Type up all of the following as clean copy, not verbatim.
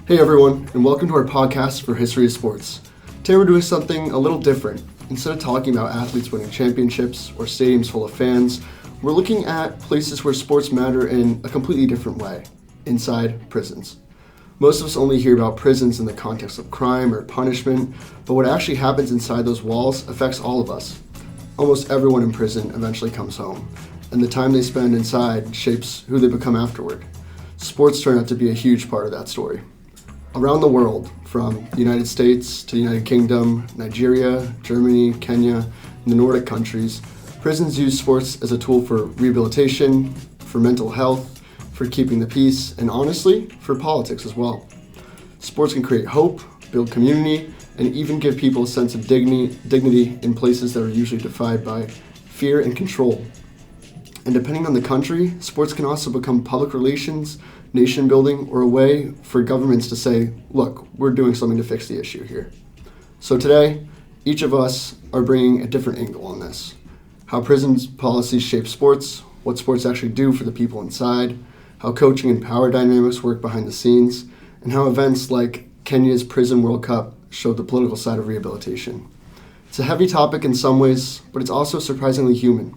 Hey everyone, and welcome to our podcast for History of Sports. Today we're doing something a little different. Instead of talking about athletes winning championships or stadiums full of fans, we're looking at places where sports matter in a completely different way, inside prisons. Most of us only hear about prisons in the context of crime or punishment, but what actually happens inside those walls affects all of us. Almost everyone in prison eventually comes home, and the time they spend inside shapes who they become afterward. Sports turn out to be a huge part of that story. Around the world, from the United States to the United Kingdom, Nigeria, Germany, Kenya, and the Nordic countries, prisons use sports as a tool for rehabilitation, for mental health, for keeping the peace, and honestly, for politics as well. Sports can create hope, build community, and even give people a sense of dignity in places that are usually defined by fear and control. And depending on the country, sports can also become public relations, nation building, or a way for governments to say, look, we're doing something to fix the issue here. So today, each of us are bringing a different angle on this. How prisons policies shape sports, what sports actually do for the people inside, how coaching and power dynamics work behind the scenes, and how events like Kenya's Prison World Cup show the political side of rehabilitation. It's a heavy topic in some ways, but it's also surprisingly human.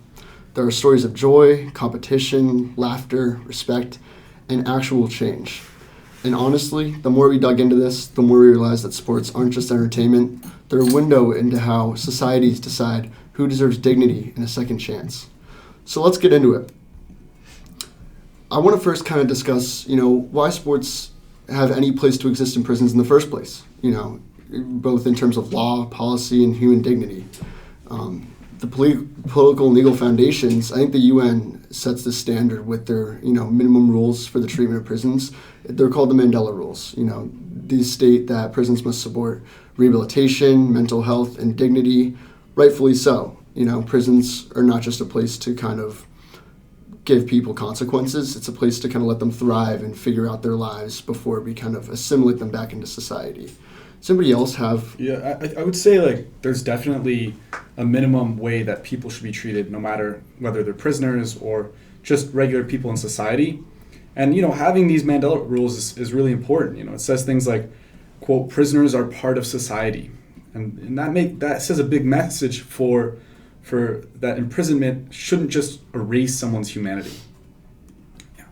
There are stories of joy, competition, laughter, respect, and actual change. And honestly, the more we dug into this, the more we realized that sports aren't just entertainment. They're a window into how societies decide who deserves dignity and a second chance. So let's get into it. I want to first kind of discuss, why sports have any place to exist in prisons in the first place, both in terms of law, policy, and human dignity. The political and legal foundations, I think the UN sets the standard with their, minimum rules for the treatment of prisons. They're called the Mandela Rules. These state that prisons must support rehabilitation, mental health, and dignity, rightfully so. Prisons are not just a place to kind of give people consequences. It's a place to kind of let them thrive and figure out their lives before we kind of assimilate them back into society. Somebody else have? Yeah, I would say there's definitely a minimum way that people should be treated, no matter whether they're prisoners or just regular people in society. And having these Mandela rules is really important. It says things like, quote, prisoners are part of society, and that says a big message for that imprisonment shouldn't just erase someone's humanity. Yeah.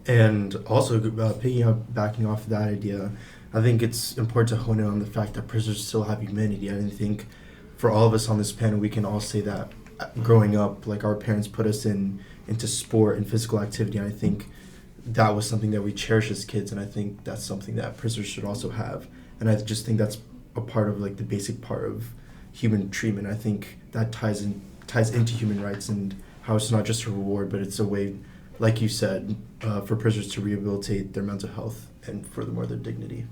And also backing off of that idea, I think it's important to hone in on the fact that prisoners still have humanity. And I think for all of us on this panel, we can all say that growing up, our parents put us into sport and physical activity. And I think that was something that we cherish as kids. And I think that's something that prisoners should also have. And I just think that's a part of the basic part of human treatment. I think that ties into human rights and how it's not just a reward, but it's a way, like you said, for prisoners to rehabilitate their mental health and furthermore their dignity.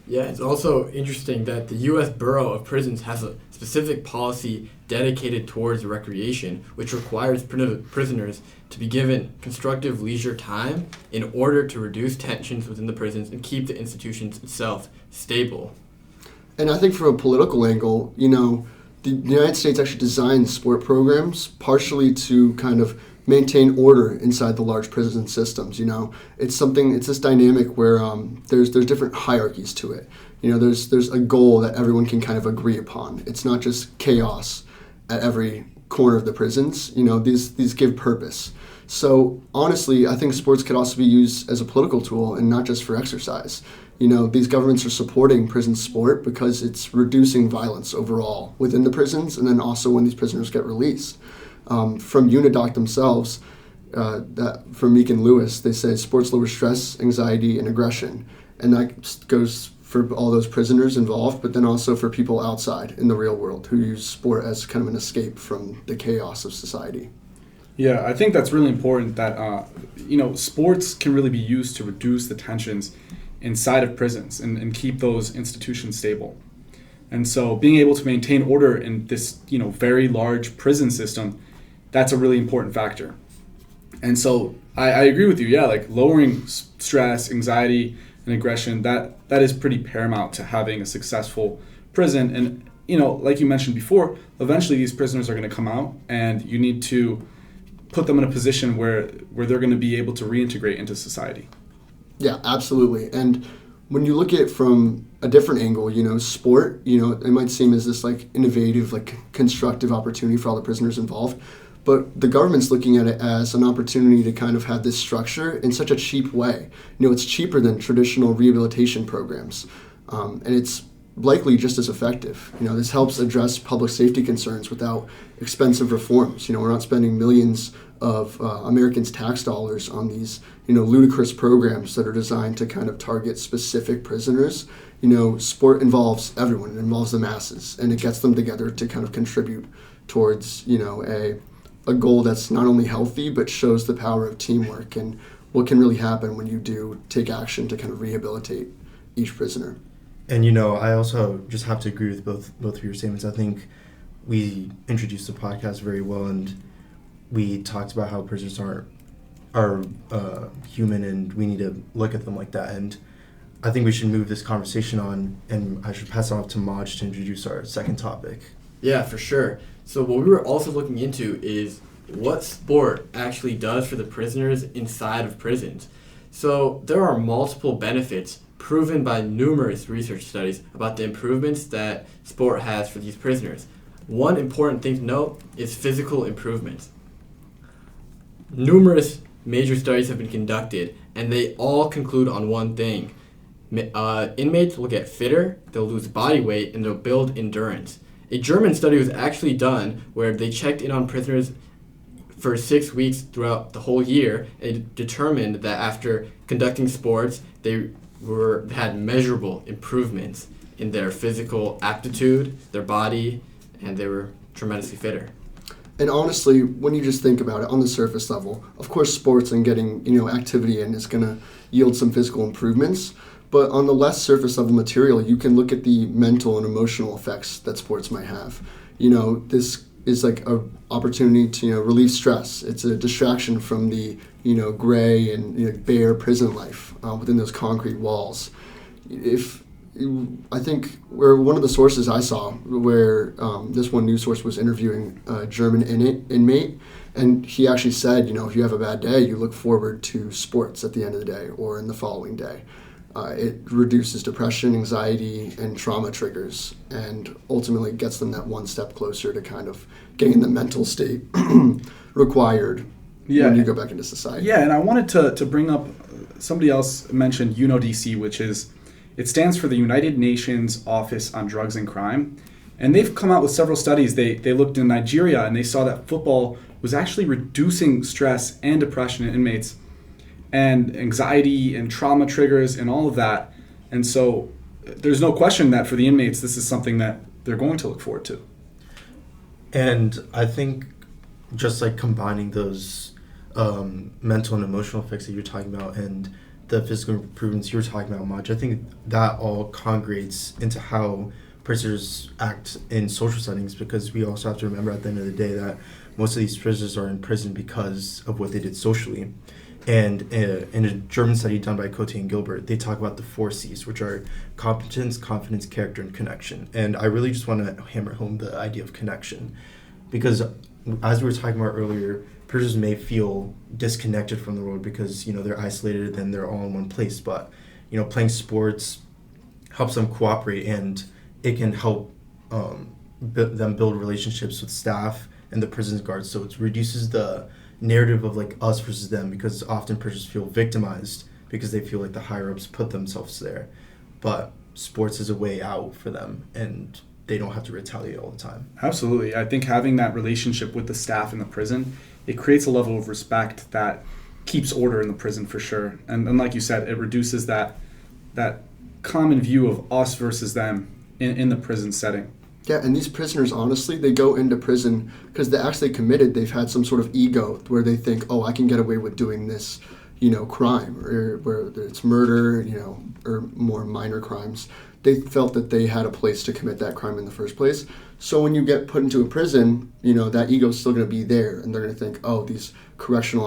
Yeah, it's also interesting that the U.S. Bureau of Prisons has a specific policy dedicated towards recreation, which requires prisoners to be given constructive leisure time in order to reduce tensions within the prisons and keep the institutions itself stable. And I think from a political angle, the United States actually designed sport programs partially to kind of maintain order inside the large prison systems. It's this dynamic where there's different hierarchies to it. There's a goal that everyone can kind of agree upon. It's not just chaos at every corner of the prisons. These give purpose. So honestly, I think sports could also be used as a political tool and not just for exercise. These governments are supporting prison sport because it's reducing violence overall within the prisons, and then also when these prisoners get released. From Unidoc themselves, from Meek and Lewis, they say sports lower stress, anxiety, and aggression. And that goes for all those prisoners involved, but then also for people outside in the real world who use sport as kind of an escape from the chaos of society. Yeah, I think that's really important that, sports can really be used to reduce the tensions inside of prisons and keep those institutions stable. And so being able to maintain order in this, very large prison system, that's a really important factor. And so I agree with you. Yeah, lowering stress, anxiety, and aggression, that is pretty paramount to having a successful prison. And, like you mentioned before, eventually these prisoners are going to come out, and you need to put them in a position where they're going to be able to reintegrate into society. Yeah, absolutely. And when you look at it from a different angle, sport, it might seem as this like innovative, like constructive opportunity for all the prisoners involved. But the government's looking at it as an opportunity to kind of have this structure in such a cheap way. It's cheaper than traditional rehabilitation programs. And it's likely just as effective. This helps address public safety concerns without expensive reforms. We're not spending millions of Americans' tax dollars on these, ludicrous programs that are designed to kind of target specific prisoners. Sport involves everyone. It involves the masses, and it gets them together to kind of contribute towards, a goal that's not only healthy, but shows the power of teamwork and what can really happen when you do take action to kind of rehabilitate each prisoner. And I also just have to agree with both of your statements. I think we introduced the podcast very well, and we talked about how prisoners are human, and we need to look at them like that. And I think we should move this conversation on, and I should pass it off to Maj to introduce our second topic. Yeah, for sure. So what we were also looking into is what sport actually does for the prisoners inside of prisons. So there are multiple benefits proven by numerous research studies about the improvements that sport has for these prisoners. One important thing to note is physical improvements. Numerous major studies have been conducted, and they all conclude on one thing. Inmates will get fitter, they'll lose body weight, and they'll build endurance. A German study was actually done where they checked in on prisoners for 6 weeks throughout the whole year and determined that after conducting sports, they had measurable improvements in their physical aptitude, their body, and they were tremendously fitter. And honestly, when you just think about it on the surface level, of course sports and getting, activity in is going to yield some physical improvements. But on the less surface level material, you can look at the mental and emotional effects that sports might have. This is like a opportunity to relieve stress. It's a distraction from the gray and bare prison life within those concrete walls. I think where one of the sources I saw where this one news source was interviewing a German inmate, and he actually said, if you have a bad day, you look forward to sports at the end of the day or in the following day. It reduces depression, anxiety, and trauma triggers, and ultimately gets them that one step closer to kind of getting the mental state required when you go back into society. Yeah, and I wanted to bring up, somebody else mentioned UNODC, which it stands for the United Nations Office on Drugs and Crime. And they've come out with several studies. They looked in Nigeria, and they saw that football was actually reducing stress and depression in inmates, and anxiety and trauma triggers and all of that. And so there's no question that for the inmates, this is something that they're going to look forward to. And I think just like combining those mental and emotional effects that you're talking about and the physical improvements you're talking about, Maj, I think that all congregates into how prisoners act in social settings, because we also have to remember at the end of the day that most of these prisoners are in prison because of what they did socially. And in a German study done by Cote and Gilbert, they talk about the 4 C's, which are competence, confidence, character, and connection. And I really just want to hammer home the idea of connection, because as we were talking about earlier, prisoners may feel disconnected from the world because, they're isolated and they're all in one place. But, playing sports helps them cooperate, and it can help them build relationships with staff and the prison guards. So it reduces the narrative of like us versus them, because often prisoners feel victimized because they feel like the higher ups put themselves there. But sports is a way out for them, and they don't have to retaliate all the time. Absolutely. I think having that relationship with the staff in the prison, it creates a level of respect that keeps order in the prison for sure. And like you said, it reduces that common view of us versus them in the prison setting. Yeah, and these prisoners, honestly, they go into prison because they're actually committed. They've had some sort of ego where they think, I can get away with doing this, crime, or whether it's murder, or more minor crimes. They felt that they had a place to commit that crime in the first place. So when you get put into a prison, that ego is still going to be there, and they're going to think, these correctional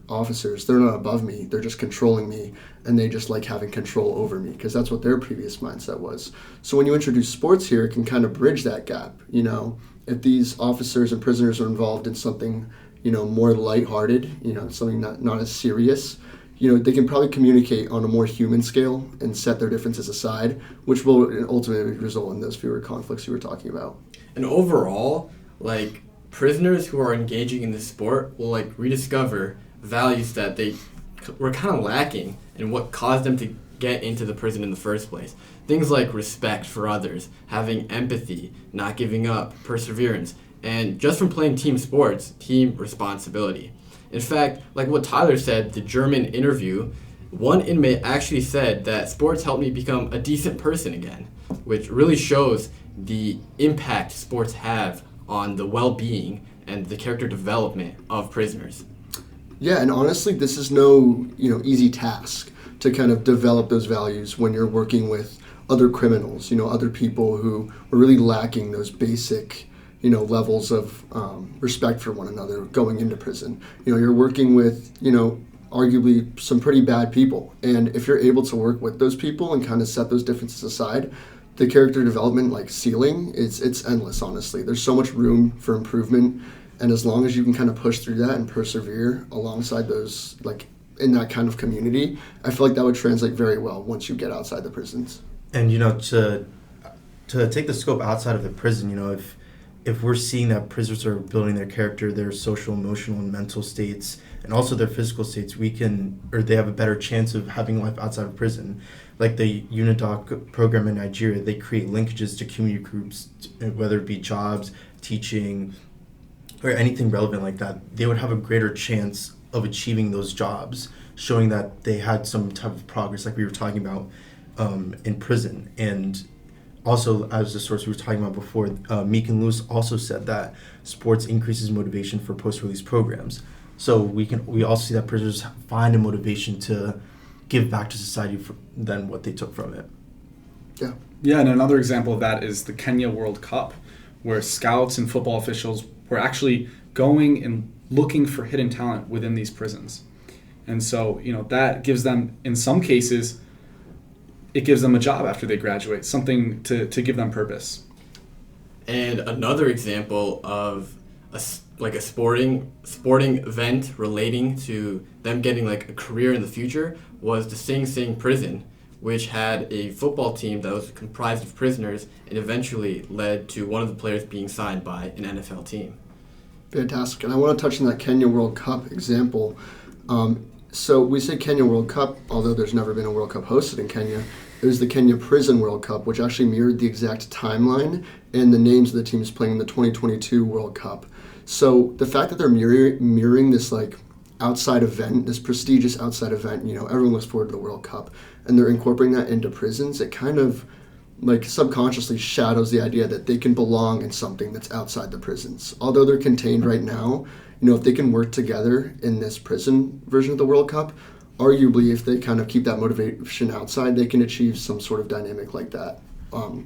officers, they're not above me, they're just controlling me, and they just like having control over me, because that's what their previous mindset was. So when you introduce sports here, it can kind of bridge that gap. If these officers and prisoners are involved in something, more lighthearted, something not as serious, they can probably communicate on a more human scale and set their differences aside, which will ultimately result in those fewer conflicts you were talking about. And overall, like, prisoners who are engaging in this sport will, like, rediscover values that they were kind of lacking in what caused them to get into the prison in the first place. Things like respect for others, having empathy, not giving up, perseverance, and just from playing team sports, team responsibility. In fact, like what Tyler said, the German interview, one inmate actually said that sports helped me become a decent person again, which really shows the impact sports have on the well-being and the character development of prisoners. Yeah, and honestly, this is no easy task to kind of develop those values when you're working with other criminals, other people who are really lacking those basic levels of respect for one another going into prison. You're working with arguably some pretty bad people, and if you're able to work with those people and kind of set those differences aside, the character development ceiling, it's endless. Honestly, there's so much room for improvement, and as long as you can kind of push through that and persevere alongside those in that kind of community, I feel like that would translate very well once you get outside the prisons. And to take the scope outside of the prison, if we're seeing that prisoners are building their character, their social, emotional, and mental states, and also their physical states, they have a better chance of having life outside of prison. Like the UNIDOC program in Nigeria, they create linkages to community groups, whether it be jobs, teaching, or anything relevant like that. They would have a greater chance of achieving those jobs, showing that they had some type of progress, like we were talking about in prison. And also, as the source we were talking about before, Meek and Lewis also said that sports increases motivation for post-release programs. So we also see that prisoners find a motivation to give back to society than what they took from it. Yeah. Yeah, and another example of that is the Kenya World Cup, where scouts and football officials were actually going and looking for hidden talent within these prisons. And so, that gives them, in some cases, it gives them a job after they graduate, something to give them purpose. And another example of a sporting event relating to them getting a career in the future was the Sing Sing prison, which had a football team that was comprised of prisoners and eventually led to one of the players being signed by an NFL team. Fantastic. And I want to touch on that Kenya World Cup example. So we say Kenya World Cup, although there's never been a World Cup hosted in Kenya. It was the Kenya Prison World Cup, which actually mirrored the exact timeline and the names of the teams playing in the 2022 World Cup. So the fact that they're mirroring this outside event, this prestigious outside event, everyone looks forward to the World Cup, and they're incorporating that into prisons, it kind of subconsciously shadows the idea that they can belong in something that's outside the prisons. Although they're contained right now, if they can work together in this prison version of the World Cup, arguably if they kind of keep that motivation outside, they can achieve some sort of dynamic like that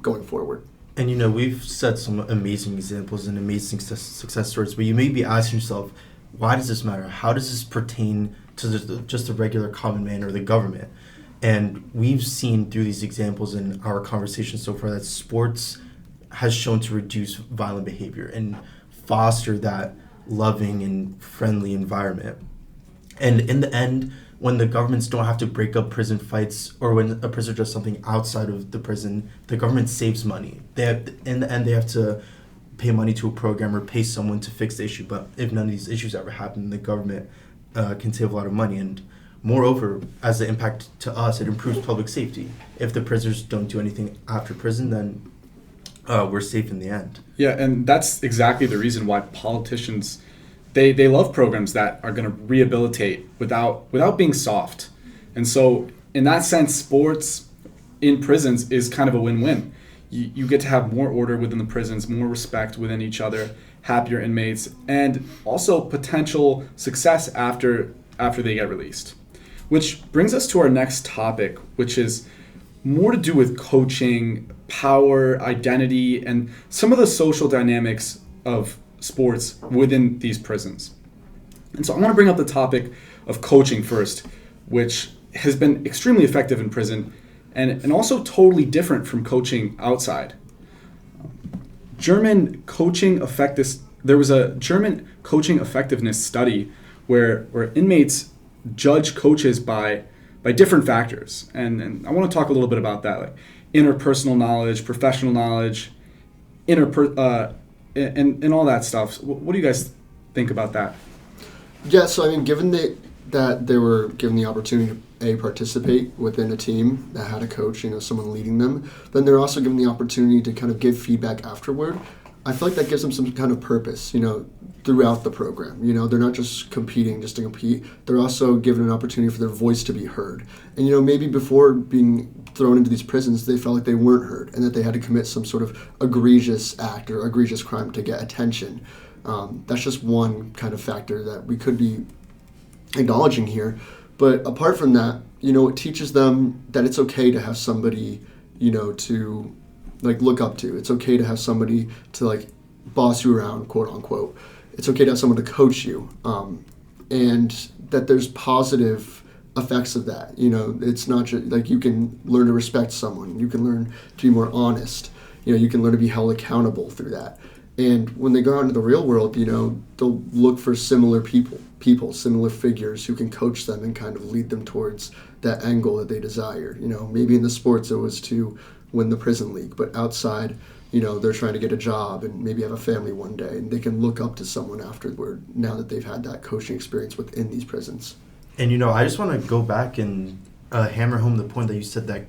going forward. And we've set some amazing examples and amazing success stories, but you may be asking yourself, why does this matter? How does this pertain to just the regular common man or the government? And we've seen through these examples in our conversation so far that sports has shown to reduce violent behavior and foster that loving and friendly environment. And in the end, when the governments don't have to break up prison fights, or when a prisoner does something outside of the prison, the government saves money. In the end, they have to pay money to a program or pay someone to fix the issue. But if none of these issues ever happen, the government can save a lot of money. And moreover, as the impact to us, it improves public safety. If the prisoners don't do anything after prison, then we're safe in the end. Yeah, and that's exactly the reason why politicians, they love programs that are going to rehabilitate without being soft. And so in that sense, sports in prisons is kind of a win-win. You get to have more order within the prisons, more respect within each other, happier inmates, and also potential success after they get released. Which brings us to our next topic, which is more to do with coaching, power, identity, and some of the social dynamics of sports within these prisons. And so I want to bring up the topic of coaching first, which has been extremely effective in prison and also totally different from coaching outside. There was a German coaching effectiveness study where inmates judge coaches by different factors, and I want to talk a little bit about that, like interpersonal knowledge, professional knowledge, and all that stuff. What do you guys think about that? Yeah, so I mean, given that they were given the opportunity to participate within a team that had a coach, someone leading them, then they're also given the opportunity to kind of give feedback afterward. I feel like that gives them some kind of purpose, throughout the program. They're not just competing just to compete. They're also given an opportunity for their voice to be heard. And, maybe before being thrown into these prisons, they felt like they weren't heard and that they had to commit some sort of egregious act or egregious crime to get attention. That's just one kind of factor that we could be acknowledging here. But apart from that, it teaches them that it's okay to have somebody, to look up to. It's okay to have somebody to boss you around, quote unquote. It's okay to have someone to coach you, and that there's positive effects of that. It's not just you can learn to respect someone. You can learn to be more honest. You can learn to be held accountable through that. And when they go out into the real world, they'll look for similar people, similar figures who can coach them and kind of lead them towards that end goal that they desire. Maybe in the sports it was to win the prison league, but outside, they're trying to get a job and maybe have a family one day, and they can look up to someone afterward now that they've had that coaching experience within these prisons. And, I just want to go back and hammer home the point that you said that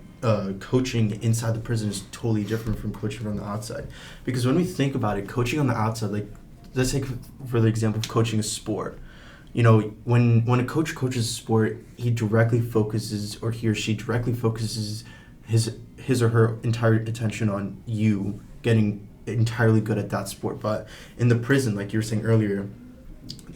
coaching inside the prison is totally different from coaching from the outside. Because when we think about it, coaching on the outside, let's take for the example of coaching a sport. When a coach coaches a sport, he or she directly focuses his or her entire attention on you getting entirely good at that sport. But in the prison, like you were saying earlier,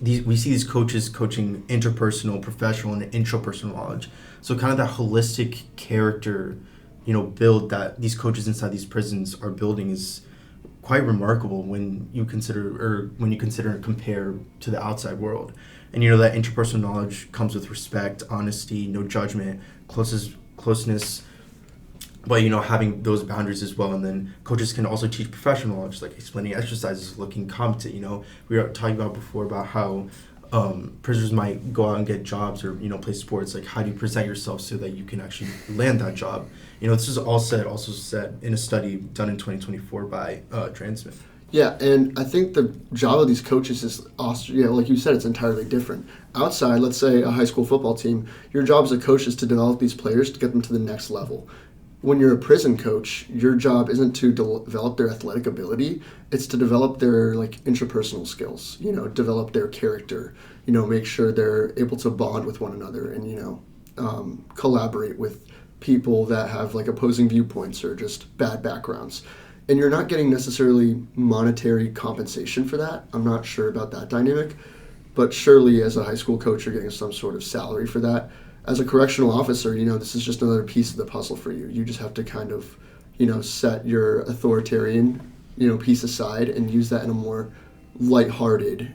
we see these coaches coaching interpersonal, professional, and intrapersonal knowledge. So kind of that holistic character, build that these coaches inside these prisons are building is quite remarkable when you consider and compare to the outside world. And that interpersonal knowledge comes with respect, honesty, no judgment, closeness, but having those boundaries as well. And then coaches can also teach professional knowledge, like explaining exercises, looking competent. We were talking about before about how prisoners might go out and get jobs or play sports. Like, how do you present yourself so that you can actually land that job? This is also said in a study done in 2024 by Transmit. Yeah, and I think the job of these coaches is also, like you said, it's entirely different. Outside, let's say a high school football team, your job as a coach is to develop these players to get them to the next level. When you're a prison coach, your job isn't to develop their athletic ability, it's to develop their intrapersonal skills, develop their character, make sure they're able to bond with one another and, collaborate with people that have opposing viewpoints or just bad backgrounds. And you're not getting necessarily monetary compensation for that. I'm not sure about that dynamic, but surely as a high school coach, you're getting some sort of salary for that. As a correctional officer, this is just another piece of the puzzle for you. You just have to kind of, set your authoritarian, piece aside and use that in a more lighthearted,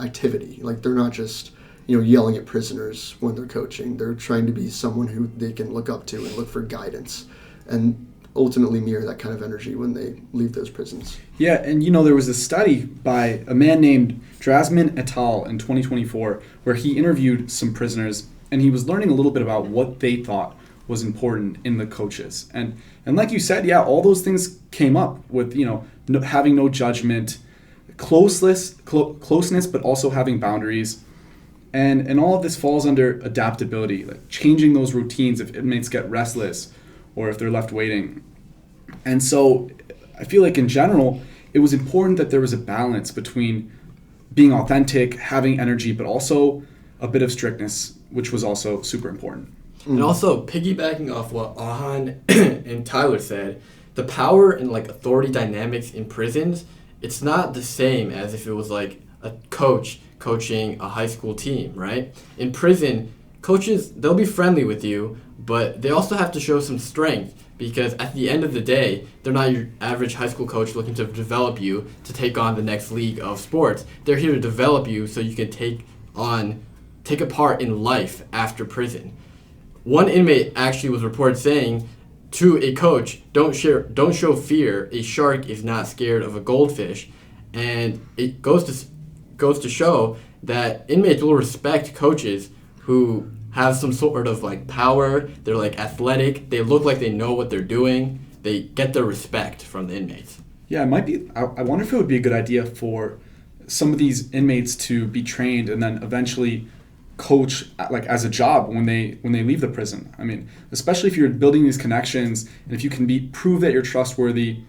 activity. They're not just, yelling at prisoners when they're coaching. They're trying to be someone who they can look up to and look for guidance, and ultimately mirror that kind of energy when they leave those prisons. Yeah, and there was a study by a man named Drasman et al. In 2024 where he interviewed some prisoners, and he was learning a little bit about what they thought was important in the coaches. And like you said, yeah, all those things came up with, having no judgment, closeness, but also having boundaries. And all of this falls under adaptability, changing those routines if inmates get restless or if they're left waiting. And so I feel like in general, it was important that there was a balance between being authentic, having energy, but also a bit of strictness, which was also super important. And also, piggybacking off what Ahan and Tyler said, the power and authority dynamics in prisons, it's not the same as if it was a coach coaching a high school team, right? In prison, coaches, they'll be friendly with you, but they also have to show some strength, because at the end of the day, they're not your average high school coach looking to develop you to take on the next league of sports. They're here to develop you so you can take a part in life after prison. One inmate actually was reported saying to a coach, don't show fear, a shark is not scared of a goldfish. And it goes to show that inmates will respect coaches who have some sort of like power. They're like athletic. They look like they know what they're doing. They get their respect from the inmates. Yeah, it might be. I wonder if it would be a good idea for some of these inmates to be trained and then eventually coach like as a job when they leave the prison. I mean, especially if you're building these connections and if you can prove that you're trustworthy,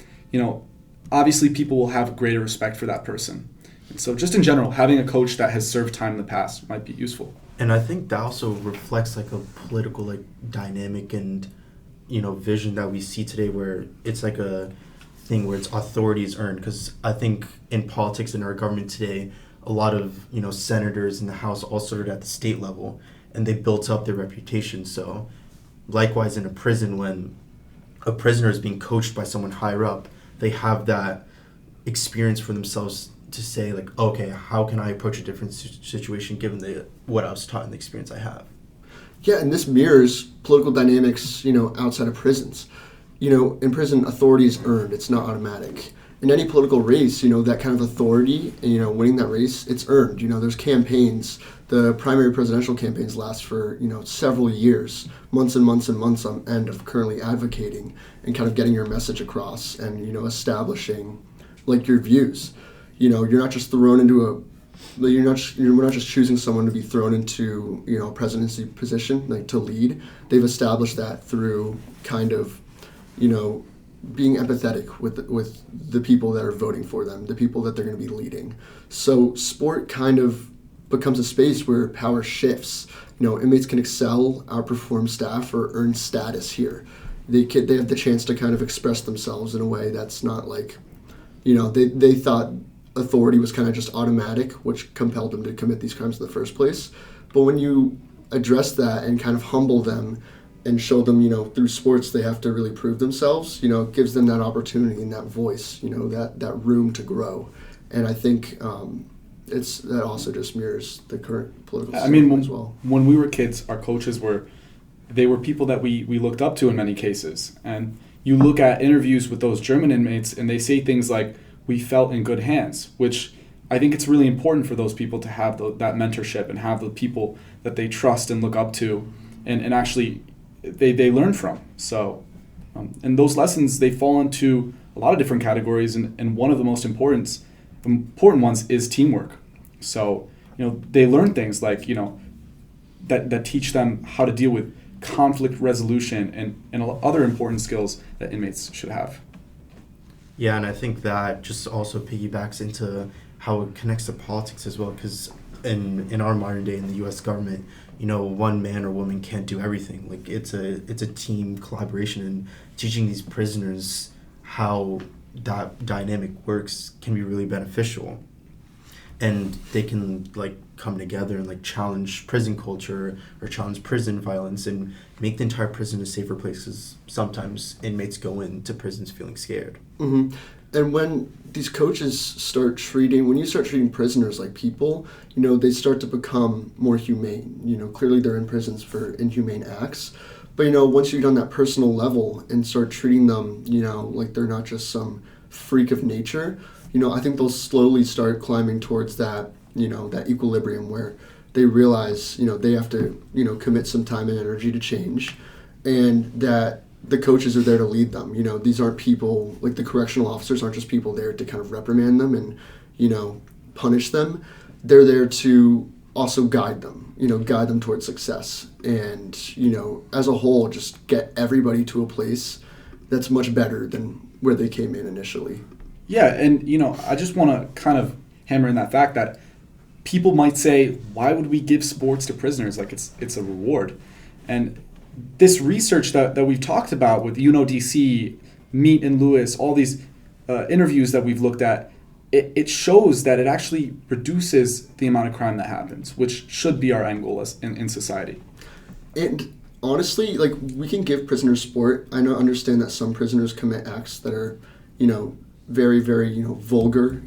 obviously people will have greater respect for that person. And so just in general, having a coach that has served time in the past might be useful. And I think that also reflects like a political like dynamic and vision that we see today, where it's like a thing where it's authority is earned. Because I think in politics in our government today, a lot of senators in the House all started at the state level, and they built up their reputation. So likewise in a prison, when a prisoner is being coached by someone higher up, they have that experience for themselves to say like, okay, how can I approach a different situation given what I was taught and the experience I have. Yeah, and this mirrors political dynamics, outside of prisons. In prison, authority is earned. It's not automatic. In any political race, that kind of authority, winning that race, it's earned. There's campaigns. The primary presidential campaigns last for, several years, months and months and months on end of currently advocating and kind of getting your message across and, establishing, like, your views. You're not just thrown into we're not just choosing someone to be thrown into, a presidency position, like, to lead. They've established that through kind of, being empathetic with the people that are voting for them, the people that they're going to be leading. So sport kind of becomes a space where power shifts. Inmates can excel, outperform staff, or earn status here. They have the chance to kind of express themselves in a way that's not like, they thought authority was kind of just automatic, which compelled them to commit these crimes in the first place. But when you address that and kind of humble them and show them, through sports they have to really prove themselves, it gives them that opportunity and that voice, that room to grow. And I think that also just mirrors the current political system as well. When we were kids, our coaches were people that we looked up to in many cases. And you look at interviews with those German inmates and they say things like, "We felt in good hands," which I think it's really important for those people to have that mentorship and have the people that they trust and look up to and actually they learn from. So, and those lessons, they fall into a lot of different categories, and one of the most important ones is teamwork. So, they learn things like, that teach them how to deal with conflict resolution and other important skills that inmates should have. Yeah, and I think that just also piggybacks into how it connects to politics as well, because in our modern day in the U.S. government, one man or woman can't do everything. Like it's a team collaboration, and teaching these prisoners how that dynamic works can be really beneficial. And they can like come together and like challenge prison culture or challenge prison violence and make the entire prison a safer place, because sometimes inmates go into prisons feeling scared. Mm-hmm. And when these coaches start treating prisoners like people, they start to become more humane. Clearly they're in prisons for inhumane acts. But, once you've done that personal level and start treating them, like they're not just some freak of nature, I think they'll slowly start climbing towards that, that equilibrium where they realize, they have to, commit some time and energy to change, and that the coaches are there to lead them. These aren't people, like the correctional officers aren't just people there to kind of reprimand them and, punish them. They're there to also guide them, guide them towards success. And, as a whole, just get everybody to a place that's much better than where they came in initially. Yeah, and, I just want to kind of hammer in that fact that people might say, why would we give sports to prisoners? Like it's a reward. And this research that we've talked about with UNODC, Meet and Lewis, all these interviews that we've looked at, it shows that it actually reduces the amount of crime that happens, which should be our end goal in society. And honestly, like, we can give prisoners sport. I understand that some prisoners commit acts that are, very, very, vulgar,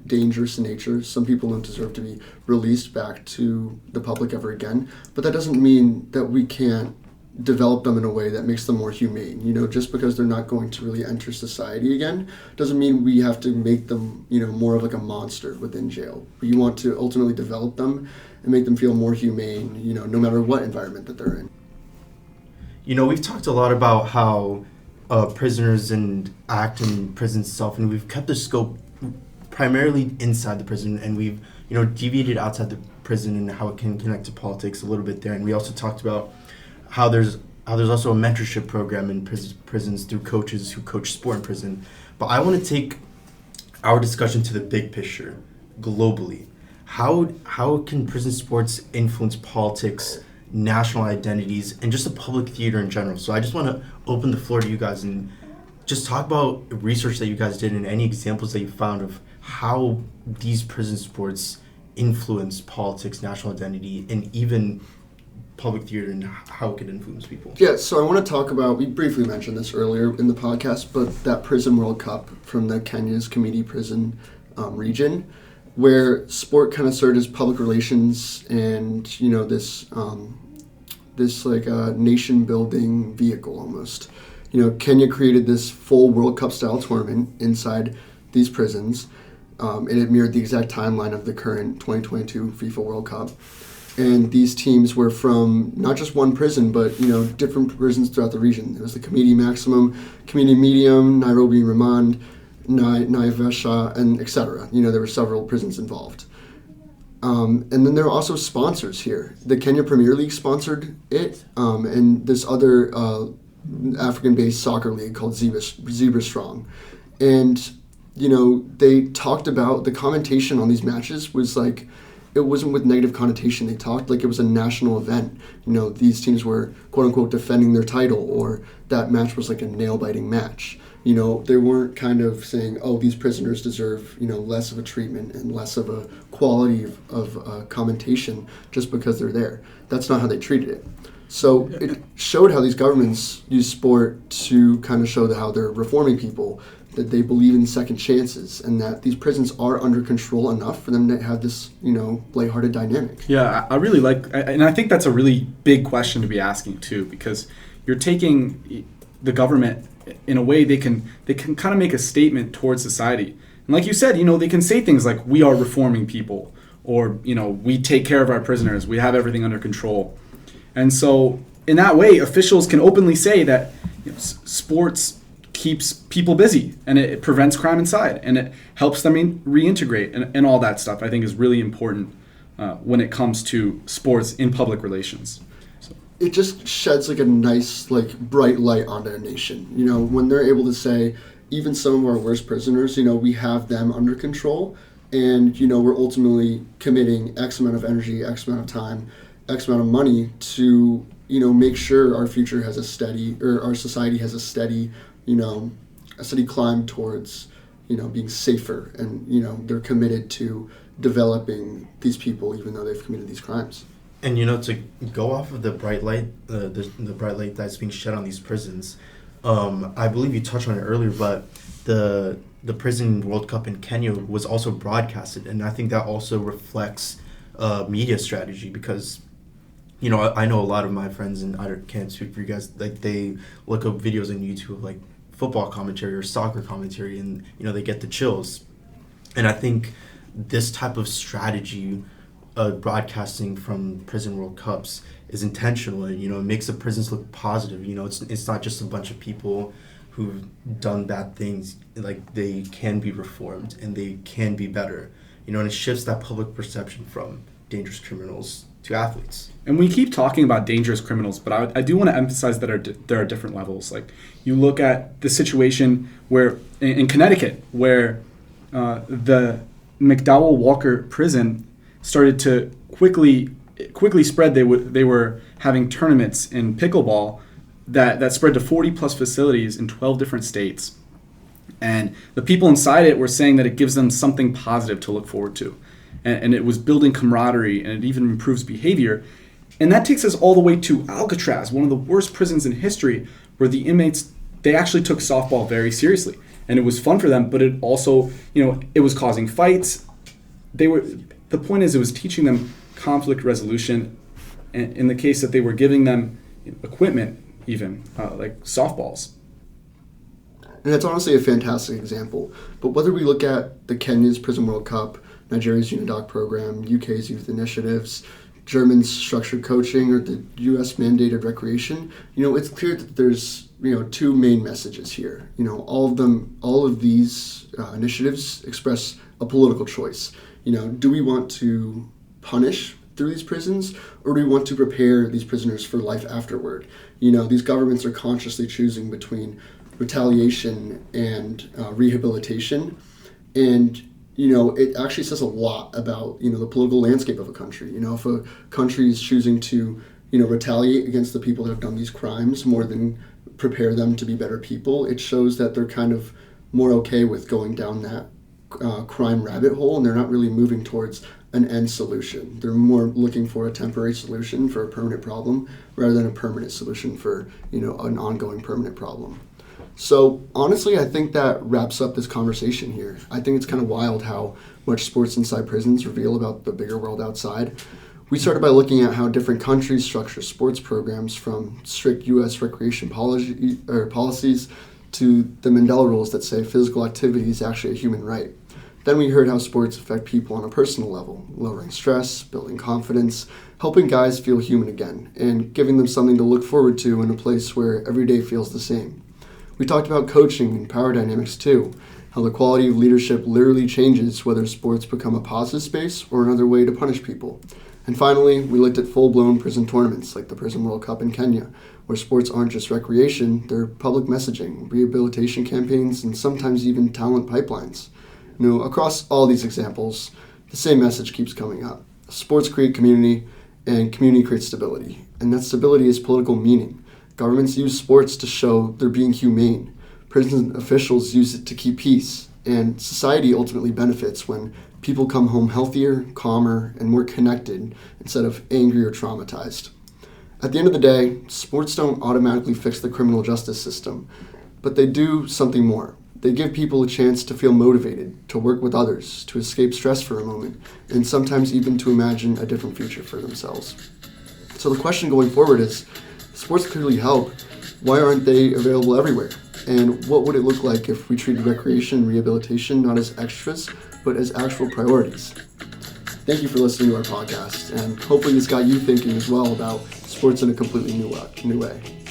dangerous in nature. Some people don't deserve to be released back to the public ever again. But that doesn't mean that we can't, develop them in a way that makes them more humane. Just because they're not going to really enter society again doesn't mean we have to make them, more of like a monster within jail. We want to ultimately develop them and make them feel more humane, no matter what environment that they're in. We've talked a lot about how prisoners and act in prison itself, and we've kept the scope primarily inside the prison, and we've deviated outside the prison and how it can connect to politics a little bit there. And we also talked about how there's also a mentorship program in prisons through coaches who coach sport in prison. But I want to take our discussion to the big picture globally. How can prison sports influence politics, national identities, and just the public theater in general? So I just want to open the floor to you guys and just talk about research that you guys did and any examples that you found of how these prison sports influence politics, national identity, and even public theater, and how it can influence people. Yeah, so I want to talk about, we briefly mentioned this earlier in the podcast, but that Prison World Cup from the Kenya's Community Prison region, where sport kind of served as public relations and, this like nation building vehicle almost. Kenya created this full World Cup style tournament inside these prisons, and it mirrored the exact timeline of the current 2022 FIFA World Cup. And these teams were from not just one prison, but different prisons throughout the region. It was the Community Maximum, Community Medium, Nairobi Remand, Naivasha, and etc. There were several prisons involved. And then there were also sponsors here. The Kenya Premier League sponsored it, and this other African-based soccer league called Zebra Strong. And they talked about the commentation on these matches was like, it wasn't with negative connotation. They talked like it was a national event. These teams were quote unquote defending their title, or that match was like a nail-biting match. They weren't kind of saying, oh, these prisoners deserve, less of a treatment and less of a quality of commentation just because they're there. That's not how they treated it. So it showed how these governments use sport to kind of show how they're reforming people, that they believe in second chances, and that these prisons are under control enough for them to have this, lighthearted dynamic. Yeah, I really like, and I think that's a really big question to be asking too, because you're taking the government in a way they can kind of make a statement towards society. And like you said, they can say things like, we are reforming people, or, we take care of our prisoners, we have everything under control. And so in that way, officials can openly say that sports keeps people busy, and it prevents crime inside, and it helps them reintegrate, and all that stuff I think is really important when it comes to sports in public relations. So. It just sheds like a nice, bright light onto a nation. When they're able to say, even some of our worst prisoners, we have them under control, and we're ultimately committing X amount of energy, X amount of time, X amount of money to make sure our future has a steady, or our society has a steady climb towards, being safer, and, they're committed to developing these people even though they've committed these crimes. And, to go off of the bright light, the bright light that's being shed on these prisons, I believe you touched on it earlier, but the Prison World Cup in Kenya was also broadcasted, and I think that also reflects media strategy, because I know a lot of my friends, and I can't speak for you guys, they look up videos on YouTube of football commentary or soccer commentary, and they get the chills. And I think this type of strategy, broadcasting from Prison World Cups, is intentional, and it makes the prisons look positive. It's not just a bunch of people who've done bad things. They can be reformed and they can be better. And it shifts that public perception from dangerous criminals to athletes. And we keep talking about dangerous criminals, but I do want to emphasize that there are different levels. You look at the situation where in Connecticut, where the McDowell Walker prison started to quickly spread. They were having tournaments in pickleball that spread to 40 plus facilities in 12 different states, and the people inside it were saying that it gives them something positive to look forward to. And it was building camaraderie, and it even improves behavior. And that takes us all the way to Alcatraz, one of the worst prisons in history, where the inmates, they actually took softball very seriously. And it was fun for them, but it also, it was causing fights. The point is, it was teaching them conflict resolution. And in the case that they were giving them, equipment, even like softballs. And that's honestly a fantastic example. But whether we look at the Kenya's Prison World Cup, Nigeria's UNIDOC program, UK's youth initiatives, Germany's structured coaching, or the US mandated recreation, it's clear that there's, two main messages here. All of these initiatives express a political choice. Do we want to punish through these prisons, or do we want to prepare these prisoners for life afterward? These governments are consciously choosing between retaliation and rehabilitation, and it actually says a lot about the political landscape of a country. If a country is choosing to retaliate against the people that have done these crimes more than prepare them to be better people, it shows that they're kind of more okay with going down that crime rabbit hole, and they're not really moving towards an end solution. They're more looking for a temporary solution for a permanent problem rather than a permanent solution for an ongoing permanent problem. So honestly, I think that wraps up this conversation here. I think it's kind of wild how much sports inside prisons reveal about the bigger world outside. We started by looking at how different countries structure sports programs, from strict U.S. recreation policies to the Mandela rules that say physical activity is actually a human right. Then we heard how sports affect people on a personal level, lowering stress, building confidence, helping guys feel human again, and giving them something to look forward to in a place where every day feels the same. We talked about coaching and power dynamics too, how the quality of leadership literally changes whether sports become a positive space or another way to punish people. And finally, we looked at full-blown prison tournaments like the Prison World Cup in Kenya, where sports aren't just recreation, they're public messaging, rehabilitation campaigns, and sometimes even talent pipelines. Across all these examples, the same message keeps coming up. Sports create community, and community creates stability. And that stability is political meaning. Governments use sports to show they're being humane. Prison officials use it to keep peace. And society ultimately benefits when people come home healthier, calmer, and more connected instead of angry or traumatized. At the end of the day, sports don't automatically fix the criminal justice system, but they do something more. They give people a chance to feel motivated, to work with others, to escape stress for a moment, and sometimes even to imagine a different future for themselves. So the question going forward is, sports clearly help. Why aren't they available everywhere? And what would it look like if we treated recreation and rehabilitation not as extras, but as actual priorities? Thank you for listening to our podcast, and hopefully this got you thinking as well about sports in a completely new way.